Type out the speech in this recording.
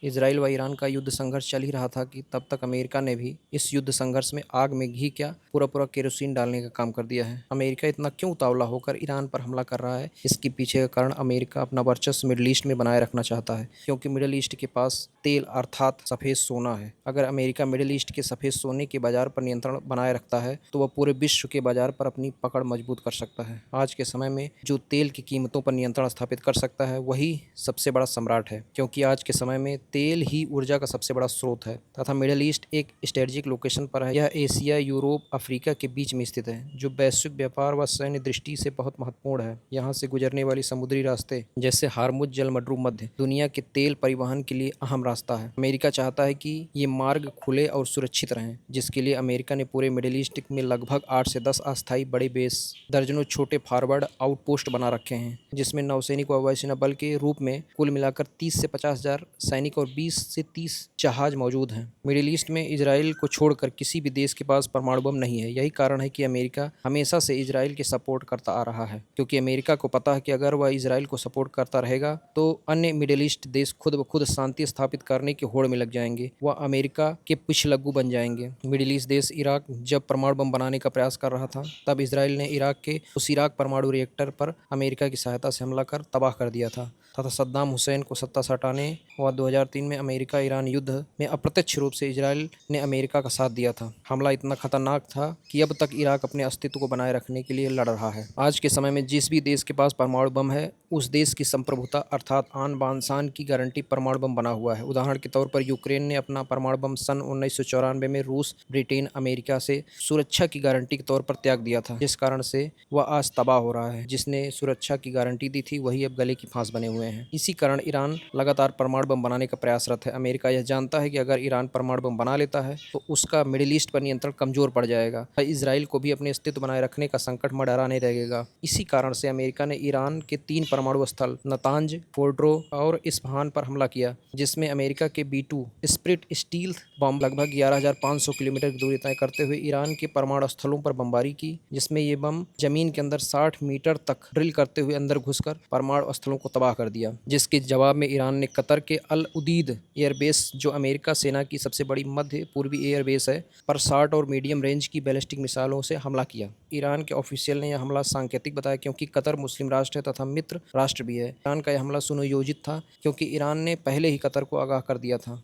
Israel व Iran का युद्ध संघर्ष चल ही रहा था कि तब तक अमेरिका ने भी इस युद्ध संघर्ष में आग में घी क्या पूरा पूरा केरोसिन डालने का काम कर दिया है। अमेरिका इतना क्यों उतावला होकर ईरान पर हमला कर रहा है, इसके पीछे का कारण अमेरिका अपना वर्चस्व मिडिल ईस्ट में बनाए रखना चाहता है, क्योंकि मिडिल ईस्ट के पास तेल अर्थात सफ़ेद सोना है। अगर अमेरिका मिडिल ईस्ट के सफ़ेद सोने के बाजार पर नियंत्रण बनाए रखता है तो वह पूरे विश्व के बाजार पर अपनी पकड़ मजबूत कर सकता है। आज के समय में जो तेल की कीमतों पर नियंत्रण स्थापित कर सकता है वही सबसे बड़ा सम्राट है, क्योंकि आज के समय में तेल ही ऊर्जा का सबसे बड़ा स्रोत है तथा मिडिल ईस्ट एक स्ट्रेटेजिक लोकेशन पर है। यह एशिया, यूरोप, अफ्रीका के बीच में स्थित है, जो वैश्विक व्यापार व सैन्य दृष्टि से बहुत महत्वपूर्ण है। यहाँ से गुजरने वाली समुद्री रास्ते जैसे हार्मुज जलमड्रू मध्य दुनिया के तेल परिवहन के लिए अहम रास्ता है। अमेरिका चाहता है कि ये मार्ग खुले और सुरक्षित रहें, जिसके लिए अमेरिका ने पूरे मिडिल ईस्ट में लगभग 8 से 10 अस्थायी बड़े बेस, दर्जनों छोटे फॉरवर्ड आउटपोस्ट बना रखे हैं, जिसमें नौसैनिक व वायुसेना बल के रूप में कुल मिलाकर 30 से 50,000 सैनिक और 20 से 30 जहाज मौजूद हैं। मिडिल ईस्ट में इजराइल को छोड़कर किसी भी देश के पास परमाणु बम नहीं है। यही कारण है कि अमेरिका हमेशा से इजराइल के सपोर्ट करता आ रहा है, क्योंकि अमेरिका को पता है कि अगर वह इजराइल को सपोर्ट करता रहेगा तो अन्य मिडिल ईस्ट देश खुद ब खुद शांति स्थापित करने की होड़ में लग जाएंगे, वह अमेरिका के पिछलग्गू बन जाएंगे। मिडिल ईस्ट देश इराक जब परमाणु बम बनाने का प्रयास कर रहा था, तब इजराइल ने इराक परमाणु रिएक्टर पर अमेरिका की सहायता से हमला कर तबाह कर दिया था तथा सद्दाम हुसैन को सत्ता से हटाने व 2003 में अमेरिका ईरान युद्ध में अप्रत्यक्ष रूप से इजराइल ने अमेरिका का साथ दिया था। हमला इतना खतरनाक था कि अब तक इराक अपने अस्तित्व को बनाए रखने के लिए लड़ रहा है। आज के समय में जिस भी देश के पास परमाणु बम है, उस देश की संप्रभुता अर्थात आन बान शान की गारंटी परमाणु बम बना हुआ है। उदाहरण के तौर पर यूक्रेन ने अपना परमाणु बम सन 1994 में रूस, ब्रिटेन, अमेरिका से सुरक्षा की गारंटी के तौर पर त्याग दिया था, जिस कारण से वह आज तबाह हो रहा है। जिसने सुरक्षा की गारंटी दी थी वही अब गले की फांस बने हुए हैं। इसी कारण ईरान लगातार परमाणु बम बनाने का प्रयासरत है। अमेरिका यह जानता है कि अगर ईरान परमाणु बम बना लेता है तो उसका मिडिल ईस्ट पर नियंत्रण कमजोर पड़ जाएगा। इजराइल को भी अपने अस्तित्व बनाए रखने का संकट मंडरा नहीं रहेगा। इसी कारण से अमेरिका ने ईरान के 3 परमाणु स्थल नतांज, फोर्डो और इस्फहान पर हमला किया, जिसमें अमेरिका के B-2 स्प्लिट स्टील्थ बम लगभग 11,500 किलोमीटर की दूरी तय करते हुए ईरान के परमाणु स्थलों पर बमबारी की, जिसमें ये बम जमीन के अंदर 60 मीटर तक ड्रिल करते हुए अंदर घुसकर परमाणु स्थलों को तबाह कर दिया। जिसके जवाब में ईरान ने कतर के अल उदीद एयरबेस, जो अमेरिका सेना की सबसे बड़ी मध्य पूर्वी एयरबेस है, पर शॉर्ट और मीडियम रेंज की बैलिस्टिक मिसाइलों से हमला किया। ईरान के ऑफिशियल ने यह हमला सांकेतिक बताया, क्योंकि कतर मुस्लिम राष्ट्र है तथा मित्र राष्ट्र भी है। ईरान का यह हमला सुनियोजित था, क्योंकि ईरान ने पहले ही कतर को आगाह कर दिया था।